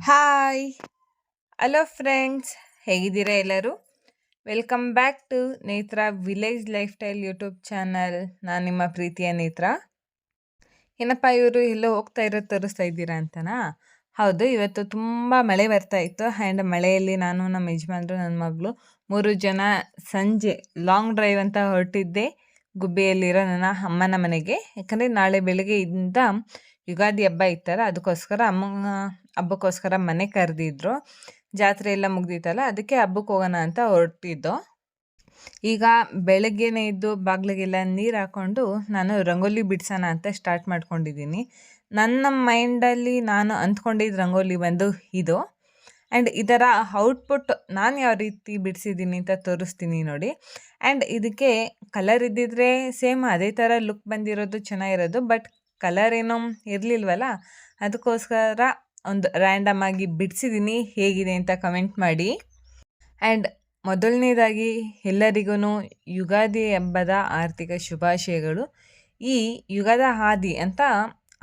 Hi hello friends, ಹೇಗಿದ್ದೀರಾ ಎಲ್ಲರೂ? Welcome back to ನೇತ್ರ village life style YouTube channel. ನಾನು ನಿಮ್ಮ ಪ್ರೀತಿಯ ನೇತ್ರ. ಏನಪ್ಪ ಇವರು ಎಲ್ಲೋ ಹೋಗ್ತಾ ಇರೋದು ತೋರಿಸ್ತಾ ಇದ್ದೀರಾ ಅಂತನಾ? ಹೌದು, ಇವತ್ತು ತುಂಬ ಮಳೆ ಬರ್ತಾ ಇತ್ತು. ಆ್ಯಂಡ್ ಮಳೆಯಲ್ಲಿ ನಾನು, ನಮ್ಮ ಯಜಮಾನ್ರು, ನನ್ನ ಮಗಳು 3 ಜನ ಸಂಜೆ ಲಾಂಗ್ ಡ್ರೈವ್ ಅಂತ ಹೊರಟಿದ್ದೆ ಗುಬ್ಬಿಯಲ್ಲಿರೋ ನನ್ನ ಅಮ್ಮನ ಮನೆಗೆ. ಯಾಕಂದರೆ ನಾಳೆ ಬೆಳಗ್ಗೆಯಿಂದ ಯುಗಾದಿ ಹಬ್ಬ ಇತ್ತಲ್ಲ, ಅದಕ್ಕೋಸ್ಕರ ಹಬ್ಬಕ್ಕೋಸ್ಕರ ಮನೆ ಕರೆದಿದ್ರು. ಜಾತ್ರೆ ಎಲ್ಲ ಮುಗ್ದಿತ್ತಲ್ಲ, ಅದಕ್ಕೆ ಹಬ್ಬಕ್ಕೆ ಹೋಗೋಣ ಅಂತ ಹೊರಟಿದ್ದೋ. ಈಗ ಬೆಳಗ್ಗೆನೇ ಇದ್ದು ಬಾಗಿಲಿಗೆಲ್ಲ ನೀರು ಹಾಕ್ಕೊಂಡು ನಾನು ರಂಗೋಲಿ ಬಿಡ್ಸೋಣ ಅಂತ ಸ್ಟಾರ್ಟ್ ಮಾಡ್ಕೊಂಡಿದ್ದೀನಿ. ನನ್ನ ಮೈಂಡಲ್ಲಿ ನಾನು ಅಂದ್ಕೊಂಡಿದ್ದ ರಂಗೋಲಿ ಬಂದು ಇದು. ಆ್ಯಂಡ್ ಇದರ ಔಟ್ಪುಟ್ ನಾನು ಯಾವ ರೀತಿ ಬಿಡಿಸಿದ್ದೀನಿ ಅಂತ ತೋರಿಸ್ತೀನಿ ನೋಡಿ. ಆ್ಯಂಡ್ ಇದಕ್ಕೆ ಕಲರ್ ಇದ್ದಿದ್ರೆ ಸೇಮ್ ಅದೇ ಥರ ಲುಕ್ ಬಂದಿರೋದು ಚೆನ್ನಾಗಿರೋದು. ಬಟ್ ಕಲರ್ ಏನೋ ಇರಲಿಲ್ವಲ್ಲ, ಅದಕ್ಕೋಸ್ಕರ ಒಂದು ರ್ಯಾಂಡಮ್ ಆಗಿ ಬಿಡಿಸಿದ್ದೀನಿ. ಹೇಗಿದೆ ಅಂತ ಕಮೆಂಟ್ ಮಾಡಿ. ಆ್ಯಂಡ್ ಮೊದಲನೇದಾಗಿ ಎಲ್ಲರಿಗೂ ಯುಗಾದಿ ಹಬ್ಬದ ಆರ್ಥಿಕ ಶುಭಾಶಯಗಳು. ಈ ಯುಗದ ಹಾದಿ ಅಂತ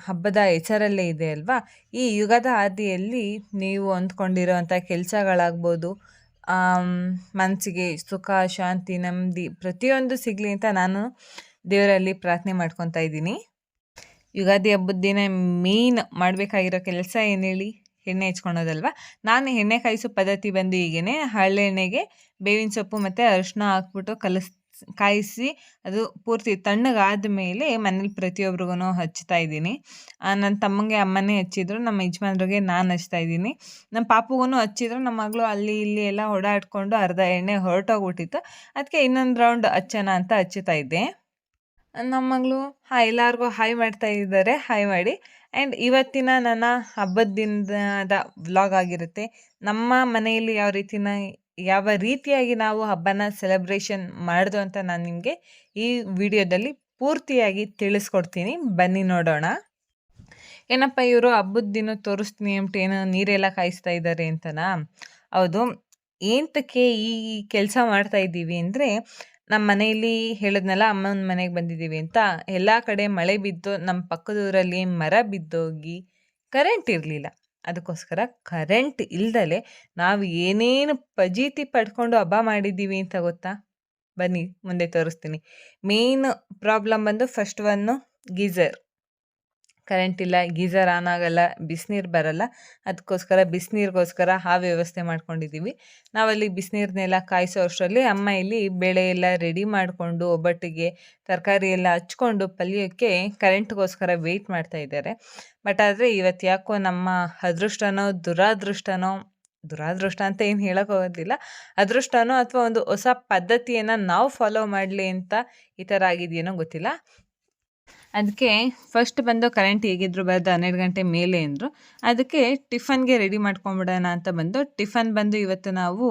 ಹಬ್ಬದ ಹೆಸರಲ್ಲೇ ಇದೆ ಅಲ್ವಾ? ಈ ಯುಗದ ಹಾದಿಯಲ್ಲಿ ನೀವು ಅಂದ್ಕೊಂಡಿರೋ ಅಂಥ ಕೆಲಸಗಳಾಗ್ಬೋದು, ಮನಸ್ಸಿಗೆ ಸುಖ, ಶಾಂತಿ, ನೆಮ್ಮದಿ ಪ್ರತಿಯೊಂದು ಸಿಗಲಿ ಅಂತ ನಾನು ದೇವರಲ್ಲಿ ಪ್ರಾರ್ಥನೆ ಮಾಡ್ಕೊತಾ ಇದ್ದೀನಿ. ಯುಗಾದಿ ಹಬ್ಬದ ದಿನ ಮೇನ್ ಮಾಡಬೇಕಾಗಿರೋ ಕೆಲಸ ಏನು ಹೇಳಿ? ಎಣ್ಣೆ ಹಚ್ಕೊಳೋದಲ್ವ. ನಾನು ಎಣ್ಣೆ ಕಾಯಿಸೋ ಪದ್ಧತಿ ಬಂದು ಹೀಗೇ, ಹರಳೆಣ್ಣೆಗೆ ಬೇವಿನ ಸೊಪ್ಪು ಮತ್ತು ಅರಿಶಿನ ಹಾಕ್ಬಿಟ್ಟು ಕಾಯಿಸಿ ಅದು ಪೂರ್ತಿ ತಣ್ಣಗಾದ ಮೇಲೆ ಮನೇಲಿ ಪ್ರತಿಯೊಬ್ರಿಗೂ ಹಚ್ತಾ ಇದ್ದೀನಿ. ನನ್ನ ತಮ್ಮಂಗೆ ಅಮ್ಮನೇ ಹಚ್ಚಿದ್ರು, ನಮ್ಮ ಯಜಮಾನ್ರಿಗೆ ನಾನು ಹಚ್ತಾ ಇದ್ದೀನಿ. ನಮ್ಮ ಪಾಪುಗೂ ಹಚ್ಚಿದ್ರು. ನಮ್ಮ ಮಗಳು ಅಲ್ಲಿ ಇಲ್ಲಿ ಎಲ್ಲ ಓಡಾಡ್ಕೊಂಡು ಅರ್ಧ ಎಣ್ಣೆ ಹೊರಟೋಗ್ಬಿಟ್ಟಿತ್ತು. ಅದಕ್ಕೆ ಇನ್ನೊಂದು ರೌಂಡ್ ಹಚ್ಚೋಣ ಅಂತ ಹಚ್ಚುತ್ತಾ ಇದ್ದೆ. ನಮ್ಮ ಮಗಳು ಎಲ್ಲರಿಗೂ ಹಾಯ್ ಮಾಡ್ತಾ ಇದ್ದಾರೆ, ಹಾಯ್ ಮಾಡಿ. ಆ್ಯಂಡ್ ಇವತ್ತಿನ ನನ್ನ ಹಬ್ಬದ ದಿನದ ವ್ಲಾಗ್ ಆಗಿರುತ್ತೆ. ನಮ್ಮ ಮನೆಯಲ್ಲಿ ಯಾವ ರೀತಿಯಾಗಿ ನಾವು ಹಬ್ಬನ ಸೆಲೆಬ್ರೇಷನ್ ಮಾಡಿದು ಅಂತ ನಾನು ನಿಮಗೆ ಈ ವಿಡಿಯೋದಲ್ಲಿ ಪೂರ್ತಿಯಾಗಿ ತಿಳಿಸ್ಕೊಡ್ತೀನಿ. ಬನ್ನಿ ನೋಡೋಣ. ಏನಪ್ಪ ಇವರು ಹಬ್ಬದ ದಿನ ತೋರಿಸ್ತೀನಿ ಅಂದ್ಬಿಟ್ಟು ಏನೋ ನೀರೆಲ್ಲ ಕಾಯಿಸ್ತಾ ಇದ್ದಾರೆ ಅಂತನಾ? ಹೌದು. ಏನಕ್ಕೆ ಈ ಕೆಲಸ ಮಾಡ್ತಾ ಇದ್ದೀವಿ ಅಂದರೆ, ನಮ್ಮ ಮನೆಯಲ್ಲಿ ಹೇಳಿದ್ನಲ್ಲ, ಅಮ್ಮನ ಮನೆಗೆ ಬಂದಿದ್ದೀವಿ ಅಂತ. ಎಲ್ಲ ಕಡೆ ಮಳೆ ಬಿದ್ದು ನಮ್ಮ ಪಕ್ಕದೂರಲ್ಲಿ ಮರ ಬಿದ್ದೋಗಿ ಕರೆಂಟ್ ಇರಲಿಲ್ಲ. ಅದಕ್ಕೋಸ್ಕರ ಕರೆಂಟ್ ಇಲ್ದಲೆ ನಾವು ಏನೇನು ಫಜೀತಿ ಪಡ್ಕೊಂಡು ಹಬ್ಬ ಮಾಡಿದ್ದೀವಿ ಅಂತ ಗೊತ್ತಾ? ಬನ್ನಿ ಮುಂದೆ ತೋರಿಸ್ತೀನಿ. ಮೇನ್ ಪ್ರಾಬ್ಲಮ್ ಬಂದು ಫಸ್ಟ್ ಒನ್ನು ಗೀಝರ್. ಕರೆಂಟ್ ಇಲ್ಲ, ಗೀಝರ್ ಆನ್ ಆಗಲ್ಲ, ಬಿಸಿನೀರು ಬರಲ್ಲ. ಅದಕ್ಕೋಸ್ಕರ ಬಿಸಿನೀರಿಗೋಸ್ಕರ ಆ ವ್ಯವಸ್ಥೆ ಮಾಡ್ಕೊಂಡಿದ್ದೀವಿ. ನಾವಲ್ಲಿ ಬಿಸಿನೀರನ್ನೆಲ್ಲ ಕಾಯಿಸೋ ಅಷ್ಟರಲ್ಲಿ ಅಮ್ಮ ಇಲ್ಲಿ ಬೇಳೆ ಎಲ್ಲ ರೆಡಿ ಮಾಡಿಕೊಂಡು ಒಬ್ಬಟ್ಟಿಗೆ ತರಕಾರಿ ಎಲ್ಲ ಹಚ್ಕೊಂಡು ಪಲ್ಯಕ್ಕೆ ಕರೆಂಟ್ಗೋಸ್ಕರ ವೆಯ್ಟ್ ಮಾಡ್ತಾ ಇದ್ದಾರೆ. ಬಟ್ ಆದರೆ ಇವತ್ತು ಯಾಕೋ ನಮ್ಮ ಅದೃಷ್ಟನೋ ದುರಾದೃಷ್ಟ ಅಂತ ಏನು ಹೇಳೋಕ್ಕೋಗೋದಿಲ್ಲ, ಅದೃಷ್ಟನೋ ಅಥವಾ ಒಂದು ಹೊಸ ಪದ್ಧತಿಯನ್ನು ನಾವು ಫಾಲೋ ಮಾಡಲಿ ಅಂತ ಈ ಥರ ಆಗಿದೆಯೇನೋ ಗೊತ್ತಿಲ್ಲ. ಅದಕ್ಕೆ ಫಸ್ಟ್ ಬಂದು ಕರೆಂಟ್ ಹೇಗಿದ್ರು ಬರೋದು 12 ಗಂಟೆ ಮೇಲೆ ಅಂದರು. ಅದಕ್ಕೆ ಟಿಫನ್ಗೆ ರೆಡಿ ಮಾಡ್ಕೊಂಬಿಡೋಣ ಅಂತ ಬಂದು ಟಿಫನ್ ಬಂದು ಇವತ್ತು ನಾವು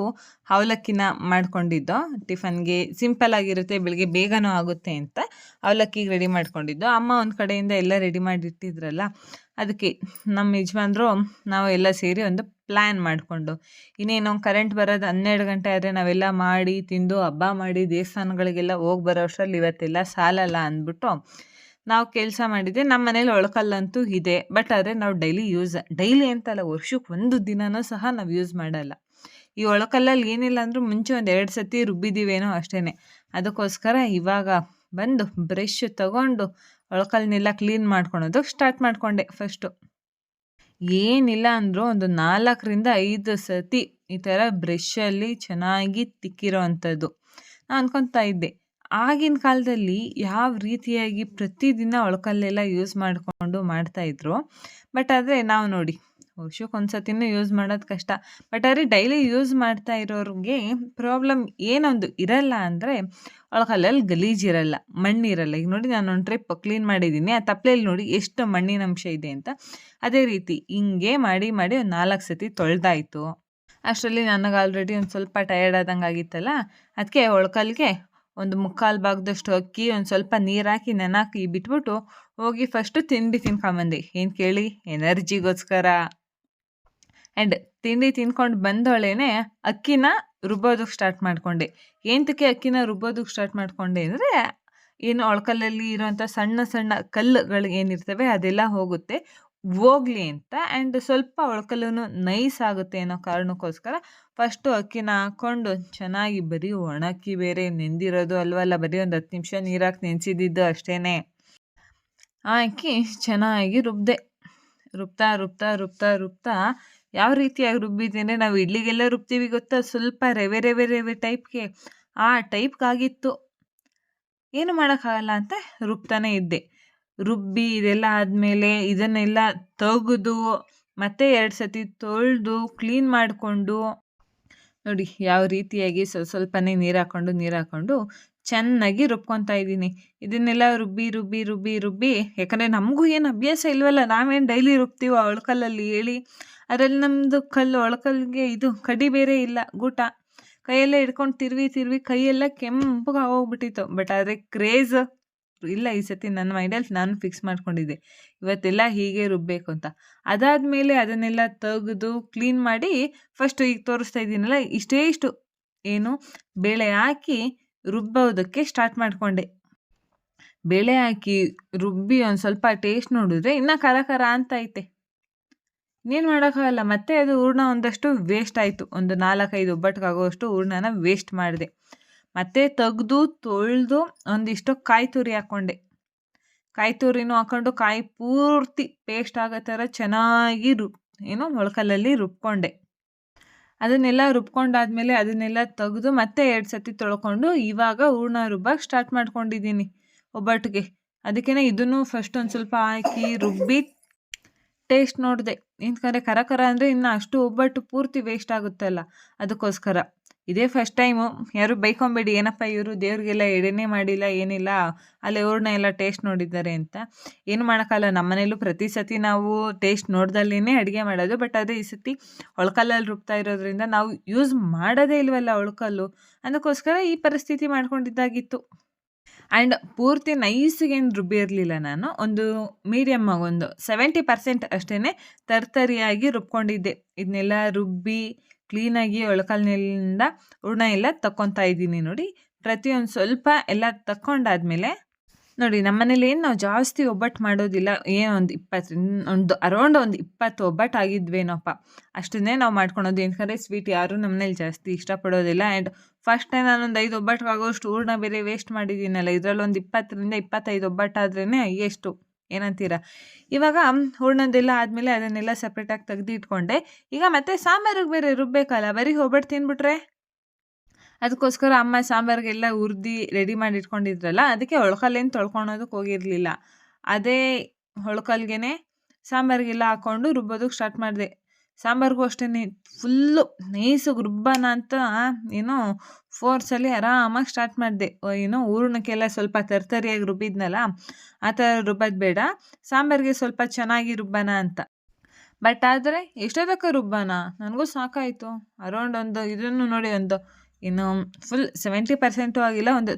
ಅವಲಕ್ಕಿನ ಮಾಡ್ಕೊಂಡಿದ್ದೋ. ಟಿಫನ್ಗೆ ಸಿಂಪಲ್ ಆಗಿರುತ್ತೆ, ಬೆಳಿಗ್ಗೆ ಬೇಗನೂ ಆಗುತ್ತೆ ಅಂತ ಅವಲಕ್ಕಿಗೆ ರೆಡಿ ಮಾಡ್ಕೊಂಡಿದ್ದೋ. ಅಮ್ಮ ಒಂದು ಕಡೆಯಿಂದ ಎಲ್ಲ ರೆಡಿ ಮಾಡಿಟ್ಟಿದ್ರಲ್ಲ, ಅದಕ್ಕೆ ನಮ್ಮ ಯಜಮಾನ್ರು ನಾವು ಎಲ್ಲ ಸೇರಿ ಒಂದು ಪ್ಲ್ಯಾನ್ ಮಾಡಿಕೊಂಡು, ಇನ್ನೇನು ಕರೆಂಟ್ ಬರೋದು 12 ಗಂಟೆ ಆದರೆ ನಾವೆಲ್ಲ ಮಾಡಿ ತಿಂದು ಹಬ್ಬ ಮಾಡಿ ದೇವಸ್ಥಾನಗಳಿಗೆಲ್ಲ ಹೋಗಿ ಬರೋ ಅಷ್ಟರಲ್ಲಿ ಇವತ್ತೆಲ್ಲ ಸಾಲಲ್ಲ ಅಂದ್ಬಿಟ್ಟು ನಾವು ಕೆಲಸ ಮಾಡಿದ್ದೆ. ನಮ್ಮ ಮನೇಲಿ ಒಳಕಲ್ಲಂತೂ ಇದೆ. ಬಟ್ ಆದರೆ ನಾವು ಡೈಲಿ ಅಂತಲ್ಲ, ವರ್ಷಕ್ಕೆ ಒಂದು ದಿನನೂ ಸಹ ನಾವು ಯೂಸ್ ಮಾಡಲ್ಲ. ಈ ಒಳಕಲ್ಲಲ್ಲಿ ಏನಿಲ್ಲ ಅಂದರೂ ಮುಂಚೆ ಒಂದು 2 ಸತಿ ರುಬ್ಬಿದ್ದೀವೇನೋ ಅಷ್ಟೇ. ಅದಕ್ಕೋಸ್ಕರ ಇವಾಗ ಬಂದು ಬ್ರಷ್ ತಗೊಂಡು ಒಳಕಲ್ಲನ್ನೆಲ್ಲ ಕ್ಲೀನ್ ಮಾಡ್ಕೊಳೋದು ಸ್ಟಾರ್ಟ್ ಮಾಡಿಕೊಂಡೆ. ಫಸ್ಟು ಏನಿಲ್ಲ ಅಂದರೂ ಒಂದು 4ರಿಂದ 5 ಸತಿ ಈ ಥರ ಬ್ರಷಲ್ಲಿ ಚೆನ್ನಾಗಿ ತಿಕ್ಕಿರೋ ಅಂಥದ್ದು. ನಾನು ಅಂದ್ಕೊತಾ ಇದ್ದೆ, ಆಗಿನ ಕಾಲದಲ್ಲಿ ಯಾವ ರೀತಿಯಾಗಿ ಪ್ರತಿದಿನ ಒಳಕಲ್ಲೆಲ್ಲ ಯೂಸ್ ಮಾಡಿಕೊಂಡು ಮಾಡ್ತಾಯಿದ್ರು. ಬಟ್ ಆದರೆ ನಾವು ನೋಡಿ, ವರ್ಷಕ್ಕೊಂದು ಸತಿನೂ ಯೂಸ್ ಮಾಡೋದು ಕಷ್ಟ. ಬಟ್ ಆದರೆ ಡೈಲಿ ಯೂಸ್ ಮಾಡ್ತಾ ಇರೋರಿಗೆ ಪ್ರಾಬ್ಲಮ್ ಏನೊಂದು ಇರಲ್ಲ ಅಂದರೆ, ಒಳಕಲ್ಲಲ್ಲಿ ಗಲೀಜಿರಲ್ಲ, ಮಣ್ಣಿರಲ್ಲ. ಈಗ ನೋಡಿ, ನಾನು ಒಂದು ಟ್ರಿಪ್ ಕ್ಲೀನ್ ಮಾಡಿದ್ದೀನಿ, ಆ ತಪ್ಪಲೆಯಲ್ಲಿ ನೋಡಿ ಎಷ್ಟು ಮಣ್ಣಿನ ಅಂಶ ಇದೆ ಅಂತ. ಅದೇ ರೀತಿ ಹಿಂಗೆ ಮಾಡಿ ಮಾಡಿ ಒಂದು 4 ಸತಿ ತೊಳೆದಾಯಿತು. ಅಷ್ಟರಲ್ಲಿ ನನಗೆ ಆಲ್ರೆಡಿ ಒಂದು ಸ್ವಲ್ಪ ಟಯರ್ಡ್ ಆದಂಗೆ ಆಗಿತ್ತಲ್ಲ, ಅದಕ್ಕೆ ಒಳಕಲ್ಗೆ ಒಂದು 3/4 ಭಾಗದಷ್ಟು ಅಕ್ಕಿ, ಒಂದು ಸ್ವಲ್ಪ ನೀರು ಹಾಕಿ ನೆನಾಕಿ ಬಿಟ್ಬಿಟ್ಟು ಹೋಗಿ ಫಸ್ಟು ತಿಂಡಿ ತಿನ್ಕೊಂಬಂದೆ. ಏನು ಕೇಳಿ? ಎನರ್ಜಿಗೋಸ್ಕರ. ಆ್ಯಂಡ್ ತಿಂಡಿ ತಿನ್ಕೊಂಡು ಬಂದೊಳೇನೆ ಅಕ್ಕಿನ ರುಬ್ಬೋದಕ್ಕೆ ಸ್ಟಾರ್ಟ್ ಮಾಡಿಕೊಂಡೆ. ಏನಕ್ಕೆ ಅಕ್ಕಿನ ರುಬ್ಬೋದಕ್ಕೆ ಸ್ಟಾರ್ಟ್ ಮಾಡಿಕೊಂಡೆ ಅಂದರೆ, ಏನು ಒಳಕಲ್ಲಲ್ಲಿ ಇರೋವಂಥ ಸಣ್ಣ ಸಣ್ಣ ಕಲ್ಲುಗಳು ಏನಿರ್ತವೆ ಅದೆಲ್ಲ ಹೋಗುತ್ತೆ. ಹೋಗ್ಲಿ ಅಂತ. ಆ್ಯಂಡ್ ಸ್ವಲ್ಪ ಒಳಕಲ್ಲೂ ನೈಸ್ ಆಗುತ್ತೆ ಅನ್ನೋ ಕಾರಣಕ್ಕೋಸ್ಕರ ಫಸ್ಟು ಅಕ್ಕಿನ ಹಾಕ್ಕೊಂಡು ಚೆನ್ನಾಗಿ ಬರೀ ಒಣ ಅಕ್ಕಿ ಬೇರೆ ನೆಂದಿರೋದು ಅಲ್ವಲ್ಲ, ಬರೀ ಒಂದು 10 ನಿಮಿಷ ನೀರಾಕಿ ನೆನೆಸಿದ್ದು ಅಷ್ಟೇ. ಆ ಅಕ್ಕಿ ಚೆನ್ನಾಗಿ ರುಬ್ಬಿದೆ. ರುಬ್ತಾ ರುಬ್ತಾ ರುಬ್ತಾ ರುಬ್ತಾ ಯಾವ ರೀತಿಯಾಗಿ ರುಬ್ಬಿದೆ ಅಂದರೆ, ನಾವು ಇಡ್ಲಿಗೆಲ್ಲ ರುಬ್ತೀವಿ ಗೊತ್ತಾ, ಸ್ವಲ್ಪ ರವೆ ರವೆ ರವೆ ಟೈಪ್ಗೆ, ಆ ಟೈಪ್ಗಾಗಿತ್ತು. ಏನು ಮಾಡೋಕ್ಕಾಗಲ್ಲ ಅಂತ ರುಬ್ತಾನೆ ಇದ್ದೆ. ರುಬ್ಬಿ ಇದೆಲ್ಲ ಆದಮೇಲೆ ಇದನ್ನೆಲ್ಲ ತೆಗೆದು ಮತ್ತೆ 2 ಸತಿ ತೊಳೆದು ಕ್ಲೀನ್ ಮಾಡಿಕೊಂಡು, ನೋಡಿ ಯಾವ ರೀತಿಯಾಗಿ ಸ್ವಲ್ಪನೇ ನೀರು ಹಾಕ್ಕೊಂಡು ಚೆನ್ನಾಗಿ ರುಬ್ಕೊತಾ ಇದ್ದೀನಿ. ಇದನ್ನೆಲ್ಲ ರುಬ್ಬಿ ರುಬ್ಬಿ ರುಬ್ಬಿ ರುಬ್ಬಿ, ಯಾಕಂದರೆ ನಮಗೂ ಏನು ಅಭ್ಯಾಸ ಇಲ್ವಲ್ಲ, ನಾವೇನು ಡೈಲಿ ರುಬ್ತೀವೋ ಒಳ್ಕಲ್ಲಲ್ಲಿ ಹೇಳಿ. ಅದರಲ್ಲಿ ನಮ್ಮದು ಒಳ್ಕಲ್ಗೆ ಇದು ಕಡ್ಡಿ ಬೇರೆ ಇಲ್ಲ, ಗೂಟ. ಕೈಯೆಲ್ಲ ಹಿಡ್ಕೊಂಡು ತಿರುವಿ ಕೈಯೆಲ್ಲ ಕೆಂಪಗೆ ಆಗೋಗ್ಬಿಟ್ಟಿತ್ತು. ಬಟ್ ಆದರೆ ಕ್ರೇಜ್ ಇಲ್ಲ, ಈ ಸತಿ ನನ್ನ ಮೈಂಡಲ್ಲಿ ನಾನು ಫಿಕ್ಸ್ ಮಾಡ್ಕೊಂಡಿದ್ದೆ ಇವತ್ತೆಲ್ಲ ಹೀಗೆ ರುಬ್ಬಬೇಕು ಅಂತ. ಅದಾದಮೇಲೆ ಅದನ್ನೆಲ್ಲ ತೆಗೆದು ಕ್ಲೀನ್ ಮಾಡಿ ಫಸ್ಟು ಈಗ ತೋರಿಸ್ತಾ ಇದ್ದೀನಲ್ಲ, ಇಷ್ಟು ಏನು ಬೇಳೆ ಹಾಕಿ ರುಬ್ಬೋದಕ್ಕೆ ಸ್ಟಾರ್ಟ್ ಮಾಡಿಕೊಂಡೆ. ಬೇಳೆ ಹಾಕಿ ರುಬ್ಬಿ ಒಂದು ಸ್ವಲ್ಪ ಟೇಸ್ಟ್ ನೋಡಿದ್ರೆ ಇನ್ನೂ ಖರ ಅಂತ ಐತೆ. ಇನ್ನೇನು ಮಾಡೋಕ್ಕಾಗಲ್ಲ. ಮತ್ತೆ ಅದು ಹೂರ್ಣ ಒಂದಷ್ಟು ವೇಸ್ಟ್ ಆಯಿತು. ಒಂದು 4-5 ಒಬ್ಬಟ್ಟಿಗಾಗೋಷ್ಟು ಹೂರ್ಣನ ವೇಸ್ಟ್ ಮಾಡಿದೆ. ಮತ್ತೆ ತೆಗೆದು ತೊಳೆದು ಒಂದಿಷ್ಟು ಕಾಯಿ ತುರಿ ಹಾಕ್ಕೊಂಡೆ. ಕಾಯಿ ತುರಿನೂ ಹಾಕ್ಕೊಂಡು ಕಾಯಿ ಪೂರ್ತಿ ಪೇಸ್ಟ್ ಆಗೋ ಥರ ಚೆನ್ನಾಗಿ ಒಳ್ಕಲ್ಲಲ್ಲಿ ರುಬ್ಕೊಂಡೆ. ಅದನ್ನೆಲ್ಲ ರುಬ್ಕೊಂಡಾದ್ಮೇಲೆ ಅದನ್ನೆಲ್ಲ ತೆಗೆದು ಮತ್ತೆ 2 ಸತಿ ತೊಳ್ಕೊಂಡು ಇವಾಗ ಹೂರ್ಣ ರುಬ್ಬಕ್ಕೆ ಸ್ಟಾರ್ಟ್ ಮಾಡ್ಕೊಂಡಿದ್ದೀನಿ ಒಬ್ಬಟ್ಟಿಗೆ. ಅದಕ್ಕೇ ಇದನ್ನು ಫಸ್ಟ್ ಒಂದು ಸ್ವಲ್ಪ ಹಾಕಿ ರುಬ್ಬಿ ಟೇಸ್ಟ್ ನೋಡಿದೆ. ಯಾಕಂದರೆ ಖರ ಅಂದರೆ ಇನ್ನು ಅಷ್ಟು ಒಬ್ಬಟ್ಟು ಪೂರ್ತಿ ವೇಸ್ಟ್ ಆಗುತ್ತಲ್ಲ, ಅದಕ್ಕೋಸ್ಕರ. ಇದೇ ಫಸ್ಟ್ ಟೈಮು. ಯಾರು ಬೈಕೊಂಬೇಡಿ, ಏನಪ್ಪ ಇವರು ದೇವ್ರಿಗೆಲ್ಲ ಎಡೆನೇ ಮಾಡಿಲ್ಲ ಏನಿಲ್ಲ, ಅಲ್ಲಿ ಹೂರ್ಣ ಎಲ್ಲ ಟೇಸ್ಟ್ ನೋಡಿದ್ದಾರೆ ಅಂತ. ಏನು ಮಾಡೋಕ್ಕಲ್ಲ, ನಮ್ಮ ಮನೇಲೂ ಪ್ರತಿ ಸತಿ ನಾವು ಟೇಸ್ಟ್ ನೋಡ್ದಲ್ಲೇ ಅಡುಗೆ ಮಾಡೋದು. ಬಟ್ ಅದೇ ಈ ಸತಿ ಒಳ್ಕಲ್ಲಲ್ಲಿ ರುಬ್ತಾ ಇರೋದ್ರಿಂದ ನಾವು ಯೂಸ್ ಮಾಡೋದೇ ಇಲ್ವಲ್ಲ ಒಳ್ಕಲ್ಲು, ಅದಕ್ಕೋಸ್ಕರ ಈ ಪರಿಸ್ಥಿತಿ ಮಾಡ್ಕೊಂಡಿದ್ದಾಗಿತ್ತು. ಆ್ಯಂಡ್ ಪೂರ್ತಿ ನೈಸಿಗೇನು ರುಬ್ಬಿರಲಿಲ್ಲ ನಾನು, ಒಂದು ಮೀಡಿಯಮ್ ಒಂದು 70% ಅಷ್ಟೇ ತರ್ತರಿಯಾಗಿ ರುಬ್ಕೊಂಡಿದ್ದೆ. ಇದನ್ನೆಲ್ಲ ರುಬ್ಬಿ ಕ್ಲೀನಾಗಿ ಒಳ್ಕಲ್ಲಿನಿಂದ ಹೂರ್ಣ ಎಲ್ಲ ತಕ್ಕೊತಾ ಇದ್ದೀನಿ. ನೋಡಿ, ಪ್ರತಿಯೊಂದು ಸ್ವಲ್ಪ ಎಲ್ಲ ತಕ್ಕೊಂಡಾದ್ಮೇಲೆ ನೋಡಿ, ನಮ್ಮ ಮನೇಲಿ ಏನು ನಾವು ಜಾಸ್ತಿ ಒಬ್ಬಟ್ಟು ಮಾಡೋದಿಲ್ಲ. ಒಂದು 20 ಅರೌಂಡ್ ಒಂದು 20 ಒಬ್ಬಟ್ಟು ಆಗಿದ್ವೇನೋಪ್ಪ, ಅಷ್ಟನ್ನೇ ನಾವು ಮಾಡ್ಕೊಳೋದು. ಯಾಕಂದರೆ ಸ್ವೀಟ್ ಯಾರೂ ನಮ್ಮ ಮನೇಲಿ ಜಾಸ್ತಿ ಇಷ್ಟಪಡೋದಿಲ್ಲ. ಆ್ಯಂಡ್ ಫಸ್ಟ್ ಟೈಮ್ ನಾನೊಂದು 5 ಒಬ್ಬಟ್ಟಿಗಾಗೋಷ್ಟು ಹೂರ್ಣ ಬೇರೆ ವೇಸ್ಟ್ ಮಾಡಿದ್ದೀನಲ್ಲ, ಇದರಲ್ಲಿ ಒಂದು 20-25 ಒಬ್ಬಟ್ಟಾದ್ರೇ ಎಷ್ಟು, ಏನಂತೀರ? ಇವಾಗ ಹೂರ್ಣದೆಲ್ಲ ಆದಮೇಲೆ ಅದನ್ನೆಲ್ಲ ಸಪ್ರೇಟಾಗಿ ತೆಗೆದು ಇಟ್ಕೊಂಡೆ. ಈಗ ಮತ್ತೆ ಸಾಂಬಾರಿಗೆ ಬೇರೆ ರುಬ್ಬೇಕಲ್ಲ, ಬರೀ ಒಬ್ಬಟ್ಟು ತಿಂದ್ಬಿಟ್ರೆ. ಅದಕ್ಕೋಸ್ಕರ ಅಮ್ಮ ಸಾಂಬಾರಿಗೆಲ್ಲ ಹುರಿದು ರೆಡಿ ಮಾಡಿ ಇಟ್ಕೊಂಡಿದ್ರಲ್ಲ, ಅದಕ್ಕೆ ಒಳ್ಕಲ್ಲೇನು ತೊಳ್ಕೊಳೋದಕ್ಕೆ ಹೋಗಿರಲಿಲ್ಲ. ಅದೇ ಒಳ್ಕಲ್ಗೆ ಸಾಂಬಾರಿಗೆಲ್ಲ ಹಾಕ್ಕೊಂಡು ರುಬ್ಬೋದಕ್ಕೆ ಸ್ಟಾರ್ಟ್ ಮಾಡಿದೆ. ಸಾಂಬಾರಿಗೂ ಅಷ್ಟೇ ಫುಲ್ಲು ನೈಸಿಗೆ ರುಬ್ಬನ ಅಂತ ಫೋರ್ಸಲ್ಲಿ ಆರಾಮಾಗಿ ಸ್ಟಾರ್ಟ್ ಮಾಡಿದೆ. ಹೂರ್ಣಕ್ಕೆಲ್ಲ ಸ್ವಲ್ಪ ತರ್ತರಿಯಾಗಿ ರುಬ್ಬಿದ್ನಲ್ಲ, ಆ ಥರ ರುಬ್ಬೋದು ಬೇಡ, ಸಾಂಬಾರಿಗೆ ಸ್ವಲ್ಪ ಚೆನ್ನಾಗಿ ರುಬ್ಬನ ಅಂತ. ಬಟ್ ಆದರೆ ಎಷ್ಟೊತ್ತಕ್ಕೆ ರುಬ್ಬನ, ನನಗೂ ಸಾಕಾಯಿತು. ಅರೌಂಡ್ ಇದನ್ನು ನೋಡಿ, ಇನ್ನು ಫುಲ್ 70% ಆಗಿಲ್ಲ, ಒಂದು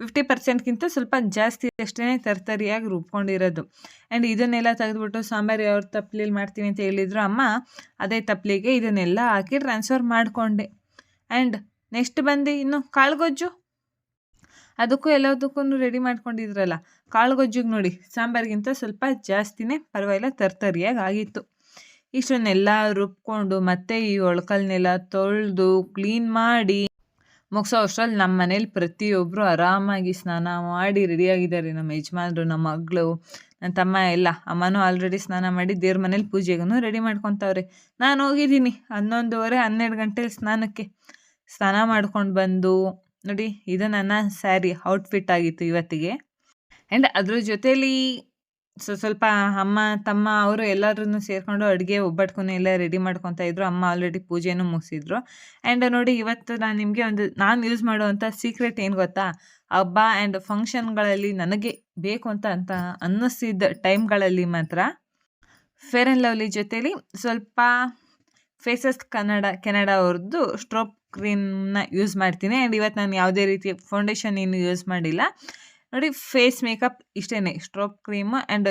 50%ಗಿಂತ ಸ್ವಲ್ಪ ಜಾಸ್ತಿ ಅಷ್ಟೇ ತರ್ತರಿಯಾಗಿ ರುಬ್ಕೊಂಡಿರೋದು. ಆ್ಯಂಡ್ ಇದನ್ನೆಲ್ಲ ತೆಗೆದುಬಿಟ್ಟು ಸಾಂಬಾರು ಯಾವ ತಪ್ಪಲೆಯಲ್ಲಿ ಮಾಡ್ತೀವಿ ಅಂತ ಹೇಳಿದ್ರು ಅಮ್ಮ, ಅದೇ ತಪ್ಪಲಿಗೆ ಇದನ್ನೆಲ್ಲ ಹಾಕಿ ಟ್ರಾನ್ಸ್ಫರ್ ಮಾಡಿಕೊಂಡೆ. ಆ್ಯಂಡ್ ನೆಕ್ಸ್ಟ್ ಬಂದು ಇನ್ನು ಕಾಳುಗೊಜ್ಜು, ಅದಕ್ಕೂ ಎಲ್ಲದಕ್ಕೂ ರೆಡಿ ಮಾಡ್ಕೊಂಡಿದ್ರಲ್ಲ, ಕಾಳುಗೊಜ್ಜಿಗೆ ನೋಡಿ ಸಾಂಬಾರಿಗಿಂತ ಸ್ವಲ್ಪ ಜಾಸ್ತಿನೇ ಪರವಾಗಿಲ್ಲ ತರ್ತರಿಯಾಗಿ ಆಗಿತ್ತು. ಇಷ್ಟನ್ನೆಲ್ಲ ರುಬ್ಕೊಂಡು ಮತ್ತೆ ಈ ಒಳ್ಕಲ್ನೆಲ್ಲ ತೊಳೆದು ಕ್ಲೀನ್ ಮಾಡಿ ಮುಗಿಸೋ ಅಷ್ಟರಲ್ಲಿ ನಮ್ಮ ಮನೇಲಿ ಪ್ರತಿಯೊಬ್ಬರು ಆರಾಮಾಗಿ ಸ್ನಾನ ಮಾಡಿ ರೆಡಿಯಾಗಿದ್ದಾರೆ. ನಮ್ಮ ಯಜಮಾನ್ರು, ನಮ್ಮ ಮಗಳು, ನನ್ನ ತಮ್ಮ ಎಲ್ಲ. ಅಮ್ಮನೂ ಆಲ್ರೆಡಿ ಸ್ನಾನ ಮಾಡಿ ದೇವ್ರ ಮನೇಲಿ ಪೂಜೆಗೂ ರೆಡಿ ಮಾಡ್ಕೊತಾವ್ರೆ. ನಾನು ಹೋಗಿದ್ದೀನಿ 11:30-12 ಗಂಟೆಲಿ ಸ್ನಾನಕ್ಕೆ. ಸ್ನಾನ ಮಾಡ್ಕೊಂಡು ಬಂದು ನೋಡಿ, ಇದು ನನ್ನ ಸ್ಯಾರಿ ಔಟ್ಫಿಟ್ ಆಗಿತ್ತು ಇವತ್ತಿಗೆ. ಆ್ಯಂಡ್ ಅದ್ರ ಜೊತೇಲಿ ಸ್ವಲ್ಪ ಅಮ್ಮ, ತಮ್ಮ ಅವರು ಎಲ್ಲರೂ ಸೇರಿಕೊಂಡು ಅಡುಗೆ ಒಬ್ಬಟ್ಗೂ ಎಲ್ಲ ರೆಡಿ ಮಾಡ್ಕೊತಾ ಇದ್ರು. ಅಮ್ಮ ಆಲ್ರೆಡಿ ಪೂಜೆನೂ ಮುಗಿಸಿದ್ರು. ಆ್ಯಂಡ್ ನೋಡಿ, ಇವತ್ತು ನಾನು ನಿಮಗೆ ನಾನು ಯೂಸ್ ಮಾಡುವಂಥ ಸೀಕ್ರೆಟ್ ಏನು ಗೊತ್ತಾ? ಹಬ್ಬ ಆ್ಯಂಡ್ ಫಂಕ್ಷನ್ಗಳಲ್ಲಿ ನನಗೆ ಬೇಕು ಅಂತ ಅನ್ನಿಸಿದ ಟೈಮ್ಗಳಲ್ಲಿ ಮಾತ್ರ ಫೇರ್ ಆ್ಯಂಡ್ ಲವ್ಲಿ ಜೊತೇಲಿ ಸ್ವಲ್ಪ ಫೇಸಸ್ ಕೆನಡಾ ಅವ್ರದ್ದು ಸ್ಟ್ರೋಪ್ ಕ್ರೀಮ್ನ ಯೂಸ್ ಮಾಡ್ತೀನಿ. ಆ್ಯಂಡ್ ಇವತ್ತು ನಾನು ಯಾವುದೇ ರೀತಿ ಫೌಂಡೇಶನ್ ಏನು ಯೂಸ್ ಮಾಡಿಲ್ಲ. ನೋಡಿ, ಫೇಸ್ ಮೇಕಪ್ ಇಷ್ಟೇ, ಸ್ಟ್ರೋಪ್ cream and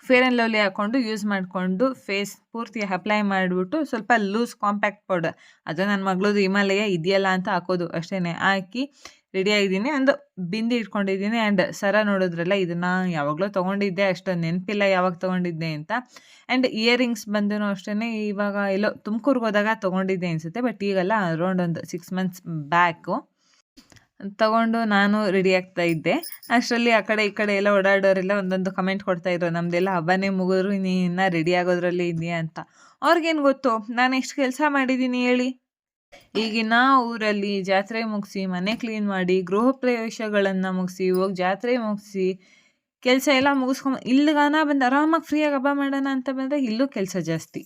fair and lovely ಹಾಕ್ಕೊಂಡು ಯೂಸ್ ಮಾಡಿಕೊಂಡು ಫೇಸ್ ಪೂರ್ತಿ ಅಪ್ಲೈ ಮಾಡಿಬಿಟ್ಟು ಸ್ವಲ್ಪ ಲೂಸ್ ಕಾಂಪ್ಯಾಕ್ಟ್ ಪೌಡರ್, ಅದು ನನ್ನ ಮಗಳದು ಹಿಮಾಲಯ ಇದೆಯಲ್ಲ ಅಂತ ಹಾಕೋದು ಅಷ್ಟೇ, ಹಾಕಿ ರೆಡಿ ಆಗಿದ್ದೀನಿ. ಒಂದು ಬಿಂದಿ ಇಟ್ಕೊಂಡಿದ್ದೀನಿ ಆ್ಯಂಡ್ ಸರ ನೋಡಿದ್ರಲ್ಲ, ಇದನ್ನ ಯಾವಾಗಲೂ ತೊಗೊಂಡಿದ್ದೆ, ಅಷ್ಟೊಂದು ನೆನಪಿಲ್ಲ ಯಾವಾಗ ತೊಗೊಂಡಿದ್ದೆ ಅಂತ. ಆ್ಯಂಡ್ ಇಯರಿಂಗ್ಸ್ ಬಂದೂ ಅಷ್ಟೇ ಇವಾಗ ಎಲ್ಲೋ ತುಮಕೂರ್ಗೆ ಹೋದಾಗ ತೊಗೊಂಡಿದ್ದೆ ಅನಿಸುತ್ತೆ, ಬಟ್ ಈಗಲ್ಲ ಅರೌಂಡ್ ಒಂದು 6 ಮಂತ್ಸ್ ಬ್ಯಾಕು ತಗೊಂಡು ನಾನು ರೆಡಿ ಆಗ್ತಾ ಇದ್ದೆ. ಅಷ್ಟರಲ್ಲಿ ಆ ಕಡೆ ಈ ಕಡೆ ಎಲ್ಲ ಓಡಾಡೋರೆಲ್ಲ ಒಂದೊಂದು ಕಮೆಂಟ್ ಕೊಡ್ತಾ ಇದ್ರು, ನಮ್ದೆಲ್ಲ ಹಬ್ಬನೇ ಮುಗಿದ್ರು ನೀ ಇನ್ನೂ ರೆಡಿ ಆಗೋದ್ರಲ್ಲಿ ಇದೆಯಾ ಅಂತ. ಅವ್ರಿಗೇನು ಗೊತ್ತು ನಾನು ಎಷ್ಟು ಕೆಲಸ ಮಾಡಿದ್ದೀನಿ ಹೇಳಿ. ಈಗಿನ ಊರಲ್ಲಿ ಜಾತ್ರೆ ಮುಗಿಸಿ, ಮನೆ ಕ್ಲೀನ್ ಮಾಡಿ, ಗೃಹ ಪ್ರವೇಶಗಳನ್ನು ಮುಗಿಸಿ, ಹೋಗಿ ಜಾತ್ರೆ ಮುಗಿಸಿ, ಕೆಲಸ ಎಲ್ಲ ಮುಗಿಸ್ಕೊಂಡು ಇಲ್ಲಿಗಾನ ಬಂದು ಆರಾಮಾಗಿ ಫ್ರೀಯಾಗಿ ಹಬ್ಬ ಮಾಡೋಣ ಅಂತ ಬಂದರೆ ಇಲ್ಲೂ ಕೆಲಸ ಜಾಸ್ತಿ.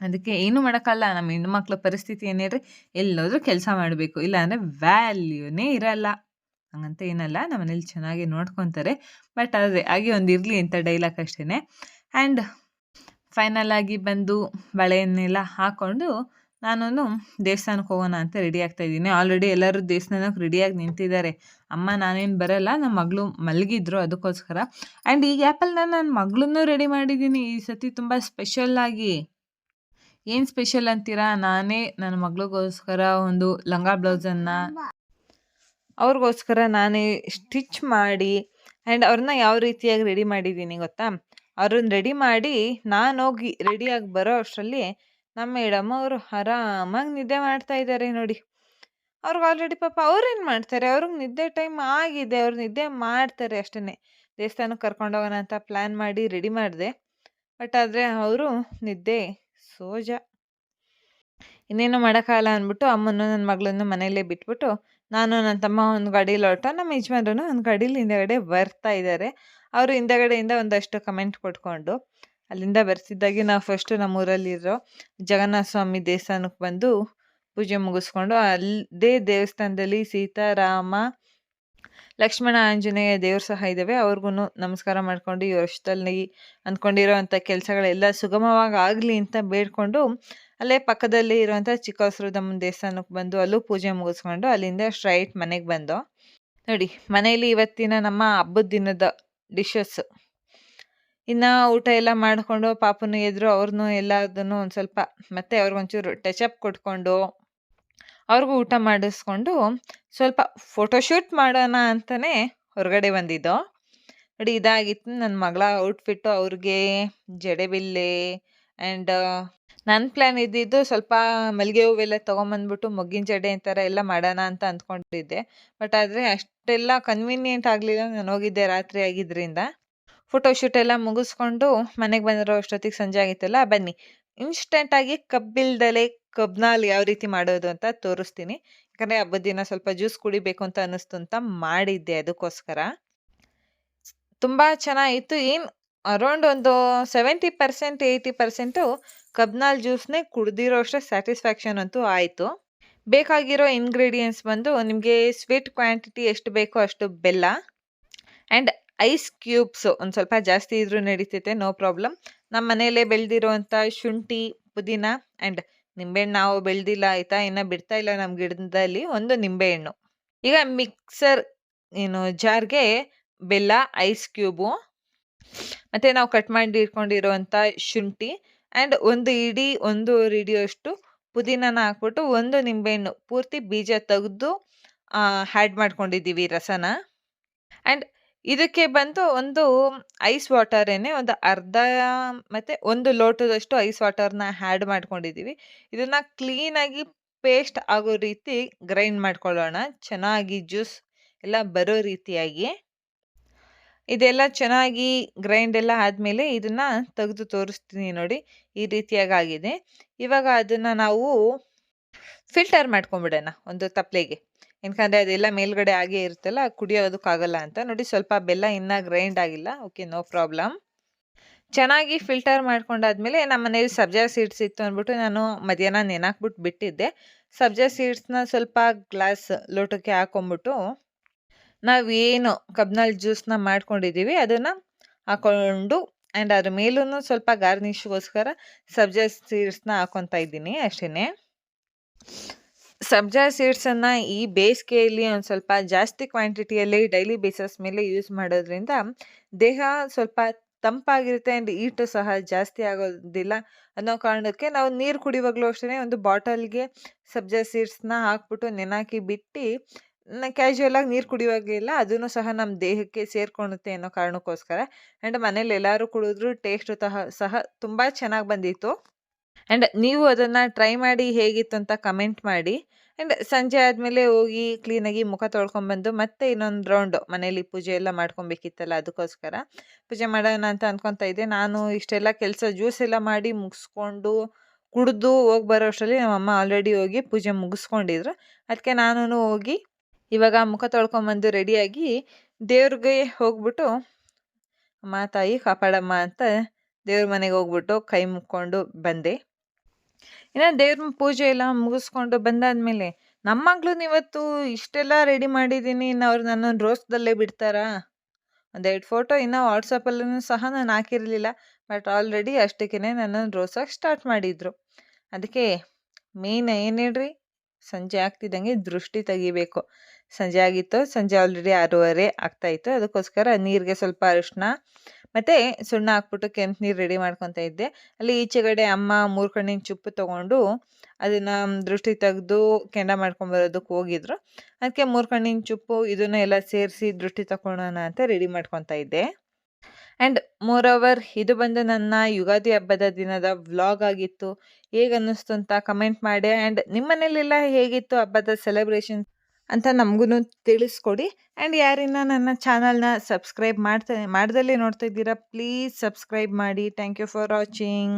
ಅದಕ್ಕೆ ಏನೂ ಮಾಡೋಕ್ಕಲ್ಲ. ನಮ್ಮ ಹೆಣ್ಮಕ್ಳ ಪರಿಸ್ಥಿತಿ ಏನು ಹೇಳ್ರಿ, ಎಲ್ಲೋದ್ರೂ ಕೆಲಸ ಮಾಡಬೇಕು, ಇಲ್ಲಾಂದರೆ ವ್ಯಾಲ್ಯೂನೇ ಇರಲ್ಲ. ಹಂಗಂತ ಏನಲ್ಲ, ನಮ್ಮ ಮನೇಲಿ ಚೆನ್ನಾಗಿ ನೋಡ್ಕೊತಾರೆ. ಬಟ್ ಆದರೆ ಹಾಗೆ ಒಂದು ಇರಲಿ ಅಂತ ಡೈಲಾಗ್ ಅಷ್ಟೇ. ಆ್ಯಂಡ್ ಫೈನಲ್ ಆಗಿ ಬಂದು ಬಳೆಯನ್ನೆಲ್ಲ ಹಾಕ್ಕೊಂಡು ನಾನು ದೇವಸ್ಥಾನಕ್ಕೆ ಹೋಗೋಣ ಅಂತ ರೆಡಿ ಆಗ್ತಾ ಇದ್ದೀನಿ. ಆಲ್ರೆಡಿ ಎಲ್ಲರೂ ದೇವಸ್ಥಾನಕ್ಕೆ ರೆಡಿಯಾಗಿ ನಿಂತಿದ್ದಾರೆ. ಅಮ್ಮ ನಾನೇನು ಬರಲ್ಲ, ನಮ್ಮ ಮಗಳು ಮಲಗಿದ್ರು ಅದಕ್ಕೋಸ್ಕರ. ಆ್ಯಂಡ್ ಈ ಗ್ಯಾಪಲ್ಲಿ ನಾನು ನನ್ನ ಮಗಳನ್ನೂ ರೆಡಿ ಮಾಡಿದ್ದೀನಿ ಈ ಸತಿ ತುಂಬ ಸ್ಪೆಷಲ್ಲಾಗಿ. ಏನು ಸ್ಪೆಷಲ್ ಅಂತೀರಾ, ನಾನೇ ನನ್ನ ಮಗಳಿಗೋಸ್ಕರ ಒಂದು ಲಂಗ ಬ್ಲೌಸನ್ನು ಅವ್ರಿಗೋಸ್ಕರ ನಾನೇ ಸ್ಟಿಚ್ ಮಾಡಿ ಆ್ಯಂಡ್ ಅವ್ರನ್ನ ಯಾವ ರೀತಿಯಾಗಿ ರೆಡಿ ಮಾಡಿದ್ದೀನಿ ಗೊತ್ತಾ, ಅವ್ರನ್ನ ರೆಡಿ ಮಾಡಿ ನಾನೋಗಿ ರೆಡಿಯಾಗಿ ಬರೋ ಅಷ್ಟರಲ್ಲಿ ನಮ್ಮ ಮೇಡಮ್ ಅವರು ಆರಾಮಾಗಿ ನಿದ್ದೆ ಮಾಡ್ತಾ ಇದ್ದಾರೆ ನೋಡಿ. ಅವ್ರಿಗೆ ಆಲ್ರೆಡಿ ಪಾಪ ಅವ್ರೇನು ಮಾಡ್ತಾರೆ, ಅವ್ರಿಗೆ ನಿದ್ದೆ ಟೈಮ್ ಆಗಿದೆ, ಅವ್ರು ನಿದ್ದೆ ಮಾಡ್ತಾರೆ ಅಷ್ಟೇ. ದೇವಸ್ಥಾನಕ್ಕೆ ಕರ್ಕೊಂಡೋಗೋಣ ಅಂತ ಪ್ಲ್ಯಾನ್ ಮಾಡಿ ರೆಡಿ ಮಾಡಿದೆ, ಬಟ್ ಆದರೆ ಅವರು ನಿದ್ದೆ ಸೋಜ. ಇನ್ನೇನು ಮಾಡೋಕ್ಕಾಗಲ್ಲ ಅಂದ್ಬಿಟ್ಟು ಅಮ್ಮನ್ನು ನನ್ನ ಮಗಳನ್ನು ಮನೆಯಲ್ಲೇ ಬಿಟ್ಬಿಟ್ಟು ನಾನು ನನ್ನ ತಮ್ಮ ಒಂದು ಗಾಡೀಲಿ ಹೊರಟು, ನಮ್ಮ ಯಜಮಾನ್ರೂ ಒಂದು ಗಾಡೀಲಿ ಹಿಂದೆಗಡೆ ಬರ್ತಾ ಇದ್ದಾರೆ. ಅವರು ಹಿಂದಗಡೆಯಿಂದ ಒಂದಷ್ಟು ಕಮೆಂಟ್ ಕೊಟ್ಕೊಂಡು ಅಲ್ಲಿಂದ ಬರ್ತಿದ್ದಾಗೆ ನಾವು ಫಸ್ಟು ನಮ್ಮೂರಲ್ಲಿರೋ ಜಗನ್ನಾಥ ಸ್ವಾಮಿ ದೇವಸ್ಥಾನಕ್ಕೆ ಬಂದು ಪೂಜೆ ಮುಗಿಸ್ಕೊಂಡು ಅಲ್ಲದೇ ದೇವಸ್ಥಾನದಲ್ಲಿ ಸೀತಾರಾಮ ಲಕ್ಷ್ಮಣ ಆಂಜನೇಯ ದೇವ್ರು ಸಹ ಇದ್ದಾವೆ. ಅವ್ರಿಗೂ ನಮಸ್ಕಾರ ಮಾಡಿಕೊಂಡು ಈ ವರ್ಷದಲ್ಲಿ ಅಂದ್ಕೊಂಡಿರೋವಂಥ ಕೆಲಸಗಳೆಲ್ಲ ಸುಗಮವಾಗಿ ಆಗಲಿ ಅಂತ ಬೇಡ್ಕೊಂಡು ಅಲ್ಲೇ ಪಕ್ಕದಲ್ಲಿ ಇರುವಂಥ ಚಿಕ್ಕಸರುದಮ್ಮನ ದೇವಸ್ಥಾನಕ್ಕೆ ಬಂದು ಅಲ್ಲೂ ಪೂಜೆ ಮುಗಿಸ್ಕೊಂಡು ಅಲ್ಲಿಂದ ಸ್ಟ್ರೈಟ್ ಮನೆಗೆ ಬಂದು ನೋಡಿ. ಮನೆಯಲ್ಲಿ ಇವತ್ತಿನ ನಮ್ಮ ಹಬ್ಬದ ದಿನದ ಡಿಶಸ್ ಇನ್ನು ಊಟ ಎಲ್ಲ ಮಾಡಿಕೊಂಡು ಪಾಪನು ಎದ್ರು ಅವ್ರನ್ನೂ ಎಲ್ಲದನ್ನು ಒಂದು ಸ್ವಲ್ಪ ಮತ್ತೆ ಅವ್ರಿಗೊಂಚೂರು ಟಚಪ್ ಕೊಟ್ಕೊಂಡು ಅವ್ರಿಗೂ ಊಟ ಮಾಡಿಸ್ಕೊಂಡು ಸ್ವಲ್ಪ ಫೋಟೋಶೂಟ್ ಮಾಡೋಣ ಅಂತಲೇ ಹೊರಗಡೆ ಬಂದಿದ್ದೋ ನೋಡಿ. ಇದಾಗಿತ್ತು ನನ್ನ ಮಗಳ ಔಟ್ಫಿಟ್ಟು. ಅವ್ರಿಗೆ ಜಡೆಬಿಲ್ಲೆ ಆ್ಯಂಡ್ ನನ್ನ ಪ್ಲ್ಯಾನ್ ಇದ್ದಿದ್ದು ಸ್ವಲ್ಪ ಮಲ್ಲಿಗೆ ಹೂವೆಲ್ಲ ತೊಗೊಂಬಂದ್ಬಿಟ್ಟು ಮೊಗ್ಗಿನ ಜಡೆ ಅಂತಾರೆ ಎಲ್ಲ ಮಾಡೋಣ ಅಂತ ಅಂದ್ಕೊಂಡಿದ್ದೆ. ಬಟ್ ಆದರೆ ಅಷ್ಟೆಲ್ಲ ಕನ್ವೀನಿಯೆಂಟ್ ಆಗಲಿಲ್ಲ, ನಾನು ಹೋಗಿದ್ದೆ ರಾತ್ರಿ ಆಗಿದ್ದರಿಂದ. ಫೋಟೋಶೂಟ್ ಎಲ್ಲ ಮುಗಿಸ್ಕೊಂಡು ಮನೆಗೆ ಬಂದಿರೋ ಅಷ್ಟೊತ್ತಿಗೆ ಸಂಜೆ ಆಗಿತ್ತಲ್ಲ. ಬನ್ನಿ ಇನ್ಸ್ಟೆಂಟಾಗಿ ಕಬ್ಬಿಲ್ದಲೆ ಕಬ್ನಲ್ಲಿ ಯಾವ ರೀತಿ ಮಾಡೋದು ಅಂತ ತೋರಿಸ್ತೀನಿ. ಯಾಕಂದರೆ ಹಬ್ಬದ ದಿನ ಸ್ವಲ್ಪ ಜ್ಯೂಸ್ ಕುಡಿಬೇಕು ಅಂತ ಅನ್ನಿಸ್ತು ಅಂತ ಮಾಡಿದ್ದೆ, ಅದಕ್ಕೋಸ್ಕರ. ತುಂಬ ಚೆನ್ನಾಗಿತ್ತು. ಏನು ಅರೌಂಡ್ ಒಂದು 70% 80% ಕಬ್ನಾಲ್ ಜ್ಯೂಸ್ನೇ ಕುಡ್ದಿರೋ ಅಷ್ಟೇ ಸ್ಯಾಟಿಸ್ಫ್ಯಾಕ್ಷನ್ ಅಂತೂ ಆಯಿತು. ಬೇಕಾಗಿರೋ ಇಂಗ್ರೀಡಿಯೆಂಟ್ಸ್ ಬಂದು ನಿಮಗೆ ಸ್ವೀಟ್ ಕ್ವಾಂಟಿಟಿ ಎಷ್ಟು ಬೇಕೋ ಅಷ್ಟು ಬೆಲ್ಲ ಆ್ಯಂಡ್ ಐಸ್ ಕ್ಯೂಬ್ಸ್ ಒಂದು ಸ್ವಲ್ಪ ಜಾಸ್ತಿ ಇದ್ರೂ ನಡೀತೈತೆ, ನೋ ಪ್ರಾಬ್ಲಮ್. ನಮ್ಮ ಮನೆಯಲ್ಲೇ ಬೆಳೆದಿರೋವಂಥ ಶುಂಠಿ, ಪುದೀನ ಆ್ಯಂಡ್ ನಿಂಬೆಹಣ್ಣು ನಾವು ಬೆಳೆದಿಲ್ಲ ಆಯಿತಾ, ಇನ್ನು ಬಿಡ್ತಾ ಇಲ್ಲ ನಮ್ಮ ಗಿಡದಲ್ಲಿ ಒಂದು ನಿಂಬೆಹಣ್ಣು. ಈಗ ಮಿಕ್ಸರ್ ಜಾರ್ಗೆ ಬೆಲ್ಲ, ಐಸ್ ಕ್ಯೂಬು ಮತ್ತು ನಾವು ಕಟ್ ಮಾಡಿ ಇಟ್ಕೊಂಡಿರೋವಂಥ ಶುಂಠಿ ಆ್ಯಂಡ್ ಒಂದು ಇಡಿಯಷ್ಟು ಪುದೀನನ ಹಾಕ್ಬಿಟ್ಟು ಒಂದು ನಿಂಬೆಹಣ್ಣು ಪೂರ್ತಿ ಬೀಜ ತೆಗೆದು ಆ್ಯಡ್ ಮಾಡ್ಕೊಂಡಿದ್ದೀವಿ ರಸನ. ಆ್ಯಂಡ್ ಇದಕ್ಕೆ ಬಂದು ಒಂದು ಐಸ್ ವಾಟರೇನೆ ಒಂದು ಅರ್ಧ ಮತ್ತು 1 ಲೋಟದಷ್ಟು ಐಸ್ ವಾಟರ್ನ ಆ್ಯಡ್ ಮಾಡ್ಕೊಂಡಿದ್ದೀವಿ. ಇದನ್ನು ಕ್ಲೀನಾಗಿ ಪೇಸ್ಟ್ ಆಗೋ ರೀತಿ ಗ್ರೈಂಡ್ ಮಾಡ್ಕೊಳ್ಳೋಣ, ಚೆನ್ನಾಗಿ ಜ್ಯೂಸ್ ಎಲ್ಲ ಬರೋ ರೀತಿಯಾಗಿ. ಇದೆಲ್ಲ ಚೆನ್ನಾಗಿ ಗ್ರೈಂಡ್ ಎಲ್ಲ ಆದಮೇಲೆ ಇದನ್ನು ತೆಗೆದು ತೋರಿಸ್ತೀನಿ ನೋಡಿ, ಈ ರೀತಿಯಾಗಿ ಆಗಿದೆ. ಇವಾಗ ಅದನ್ನು ನಾವು ಫಿಲ್ಟರ್ ಮಾಡ್ಕೊಂಬಿಡೋಣ ಒಂದು ತಪ್ಪಲೆಗೆ. ಯಾಕಂದರೆ ಅದೆಲ್ಲ ಮೇಲ್ಗಡೆ ಆಗೇ ಇರುತ್ತಲ್ಲ, ಕುಡಿಯೋದಕ್ಕಾಗಲ್ಲ ಅಂತ. ನೋಡಿ ಸ್ವಲ್ಪ ಬೆಲ್ಲ ಇನ್ನೂ ಗ್ರೈಂಡ್ ಆಗಿಲ್ಲ, ಓಕೆ ನೋ ಪ್ರಾಬ್ಲಮ್. ಚೆನ್ನಾಗಿ ಫಿಲ್ಟರ್ ಮಾಡ್ಕೊಂಡಾದ್ಮೇಲೆ ನಮ್ಮ ಮನೇಲಿ ಸಬ್ಜಾ ಸೀಡ್ಸ್ ಇತ್ತು ಅಂದ್ಬಿಟ್ಟು ನಾನು ಮಧ್ಯಾಹ್ನ ನೆನಾಕ್ಬಿಟ್ಟು ಬಿಟ್ಟಿದ್ದೆ. ಸಬ್ಜಾ ಸೀಡ್ಸ್ನ ಸ್ವಲ್ಪ ಗ್ಲಾಸ್ ಲೋಟಕ್ಕೆ ಹಾಕೊಂಬಿಟ್ಟು ನಾವೇನು ಕಬ್ನಾಲ್ ಜ್ಯೂಸ್ನ ಮಾಡ್ಕೊಂಡಿದ್ದೀವಿ ಅದನ್ನು ಹಾಕ್ಕೊಂಡು ಆ್ಯಂಡ್ ಅದ್ರ ಮೇಲೂ ಸ್ವಲ್ಪ ಗಾರ್ನಿಷ್ಗೋಸ್ಕರ ಸಬ್ಜಾ ಸೀಡ್ಸ್ನ ಹಾಕ್ಕೊತಾ ಇದ್ದೀನಿ ಅಷ್ಟೇ. ಸಬ್ಜಾ ಸೀಡ್ಸನ್ನು ಈ ಬೇಸಿಗೆಯಲ್ಲಿ ಒಂದು ಸ್ವಲ್ಪ ಜಾಸ್ತಿ ಕ್ವಾಂಟಿಟಿಯಲ್ಲಿ ಡೈಲಿ ಬೇಸಿಸ್ ಮೇಲೆ ಯೂಸ್ ಮಾಡೋದ್ರಿಂದ ದೇಹ ಸ್ವಲ್ಪ ತಂಪಾಗಿರುತ್ತೆ ಆ್ಯಂಡ್ ಹೀಟು ಸಹ ಜಾಸ್ತಿ ಆಗೋದಿಲ್ಲ ಅನ್ನೋ ಕಾರಣಕ್ಕೆ ನಾವು ನೀರು ಕುಡಿಯುವಾಗಲೂ ಅಷ್ಟೇ ಒಂದು ಬಾಟಲ್ಗೆ ಸಬ್ಜಾ ಸೀಡ್ಸ್ನ ಹಾಕ್ಬಿಟ್ಟು ನೆನಾಕಿ ಬಿಟ್ಟು ಕ್ಯಾಶುಯಲಾಗಿ ನೀರು ಕುಡಿಯುವಾಗೆಲ್ಲ ಅದನ್ನು ಸಹ ನಮ್ಮ ದೇಹಕ್ಕೆ ಸೇರ್ಕೊಳ್ಳುತ್ತೆ ಅನ್ನೋ ಕಾರಣಕ್ಕೋಸ್ಕರ. ಆ್ಯಂಡ್ ಮನೇಲಿ ಎಲ್ಲರೂ ಕುಡಿದ್ರು ಟೇಸ್ಟು ಸಹ ತುಂಬ ಚೆನ್ನಾಗಿ ಬಂದಿತ್ತು. ಆ್ಯಂಡ್ ನೀವು ಅದನ್ನು ಟ್ರೈ ಮಾಡಿ ಹೇಗಿತ್ತು ಅಂತ ಕಮೆಂಟ್ ಮಾಡಿ. ಆ್ಯಂಡ್ ಸಂಜೆ ಆದಮೇಲೆ ಹೋಗಿ ಕ್ಲೀನಾಗಿ ಮುಖ ತೊಳ್ಕೊಂಬಂದು ಮತ್ತೆ ಇನ್ನೊಂದು ರೌಂಡು ಮನೇಲಿ ಪೂಜೆ ಎಲ್ಲ ಮಾಡ್ಕೊಬೇಕಿತ್ತಲ್ಲ, ಅದಕ್ಕೋಸ್ಕರ ಪೂಜೆ ಮಾಡೋಣ ಅಂತ ಅನ್ಕೊತಾ ಇದ್ದೆ. ನಾನು ಇಷ್ಟೆಲ್ಲ ಕೆಲಸ ಜ್ಯೂಸ್ ಎಲ್ಲ ಮಾಡಿ ಮುಗಿಸ್ಕೊಂಡು ಕುಡಿದು ಹೋಗಿ ಬರೋ ಅಷ್ಟರಲ್ಲಿ ನಮ್ಮಮ್ಮ ಆಲ್ರೆಡಿ ಹೋಗಿ ಪೂಜೆ ಮುಗಿಸ್ಕೊಂಡಿದ್ರು. ಅದಕ್ಕೆ ನಾನು ಹೋಗಿ ಇವಾಗ ಮುಖ ತೊಳ್ಕೊಂಬಂದು ರೆಡಿಯಾಗಿ ದೇವ್ರಿಗೆ ಹೋಗ್ಬಿಟ್ಟು ಅಮ್ಮ ತಾಯಿ ಕಾಪಾಡಮ್ಮ ಅಂತ ದೇವ್ರ ಮನೆಗೆ ಹೋಗ್ಬಿಟ್ಟು ಕೈ ಮುಕ್ಕೊಂಡು ಬಂದೆ. ಇನ್ನು ದೇವ್ರ ಪೂಜೆ ಎಲ್ಲ ಮುಗಿಸ್ಕೊಂಡು ಬಂದಾದ್ಮೇಲೆ ನಮ್ಮ ಮಗ್ಳನ್ನ ಇವತ್ತು ಇಷ್ಟೆಲ್ಲ ರೆಡಿ ಮಾಡಿದ್ದೀನಿ, ಇನ್ನು ಅವ್ರು ನನ್ನನ್ನು ರೋಸ್ದಲ್ಲೇ ಬಿಡ್ತಾರಾ? ಒಂದೆರಡು ಫೋಟೋ ಇನ್ನೂ ವಾಟ್ಸಪ್ಪಲ್ಲೂ ಸಹ ನಾನು ಹಾಕಿರಲಿಲ್ಲ. ಬಟ್ ಆಲ್ರೆಡಿ ಅಷ್ಟಕ್ಕೇ ನನ್ನನ್ನು ರೋಸಕ್ಕೆ ಸ್ಟಾರ್ಟ್ ಮಾಡಿದರು. ಅದಕ್ಕೆ ಮೇನ್ ಏನು ಹೇಳ್ರಿ, ಸಂಜೆ ಆಗ್ತಿದ್ದಂಗೆ ದೃಷ್ಟಿ ತೆಗಿಬೇಕು. ಸಂಜೆ ಆಗಿತ್ತು, ಸಂಜೆ ಆಲ್ರೆಡಿ 6:30 ಆಗ್ತಾಯಿತ್ತು. ಅದಕ್ಕೋಸ್ಕರ ನೀರಿಗೆ ಸ್ವಲ್ಪ ಅರಿಶಿನ ಮತ್ತು ಸುಣ್ಣ ಹಾಕ್ಬಿಟ್ಟು ಕೆಂಪು ನೀರು ರೆಡಿ ಮಾಡ್ಕೊತಾ ಇದ್ದೆ. ಅಲ್ಲಿ ಈಚೆಗಡೆ ಅಮ್ಮ 3 ಕಣ್ಣಿನ ಚುಪ್ಪು ತೊಗೊಂಡು ಅದನ್ನು ದೃಷ್ಟಿ ತೆಗೆದು ಕೆಂಡ ಮಾಡ್ಕೊಂಬರೋದಕ್ಕೆ ಹೋಗಿದ್ರು. ಅದಕ್ಕೆ 3 ಕಣ್ಣಿನ ಚುಪ್ಪು ಇದನ್ನ ಎಲ್ಲ ಸೇರಿಸಿ ದೃಷ್ಟಿ ತಗೊಳ್ಳೋಣ ಅಂತ ರೆಡಿ ಮಾಡ್ಕೊತಾ ಇದ್ದೆ. ಆ್ಯಂಡ್ ಮೋರ್ ಓವರ್ ಇದು ಬಂದು ನನ್ನ ಯುಗಾದಿ ಹಬ್ಬದ ದಿನದ ವ್ಲಾಗ್ ಆಗಿತ್ತು. ಹೇಗೆ ಅನ್ನಿಸ್ತು ಅಂತ ಕಮೆಂಟ್ ಮಾಡಿ. ಆ್ಯಂಡ್ ನಿಮ್ಮ ಮನೇಲೆಲ್ಲ ಹೇಗಿತ್ತು ಹಬ್ಬದ ಸೆಲೆಬ್ರೇಷನ್ ಅಂತ ನಮಗೂ ತಿಳಿಸ್ಕೊಡಿ. ಆ್ಯಂಡ್ ಯಾರಿನ್ನ ನನ್ನ ಚಾನಲ್ನ ಸಬ್ಸ್ಕ್ರೈಬ್ ಮಾಡ್ದಲ್ಲೇ ನೋಡ್ತಾ ಇದ್ದೀರಾ, ಪ್ಲೀಸ್ ಸಬ್ಸ್ಕ್ರೈಬ್ ಮಾಡಿ. Thank you for watching.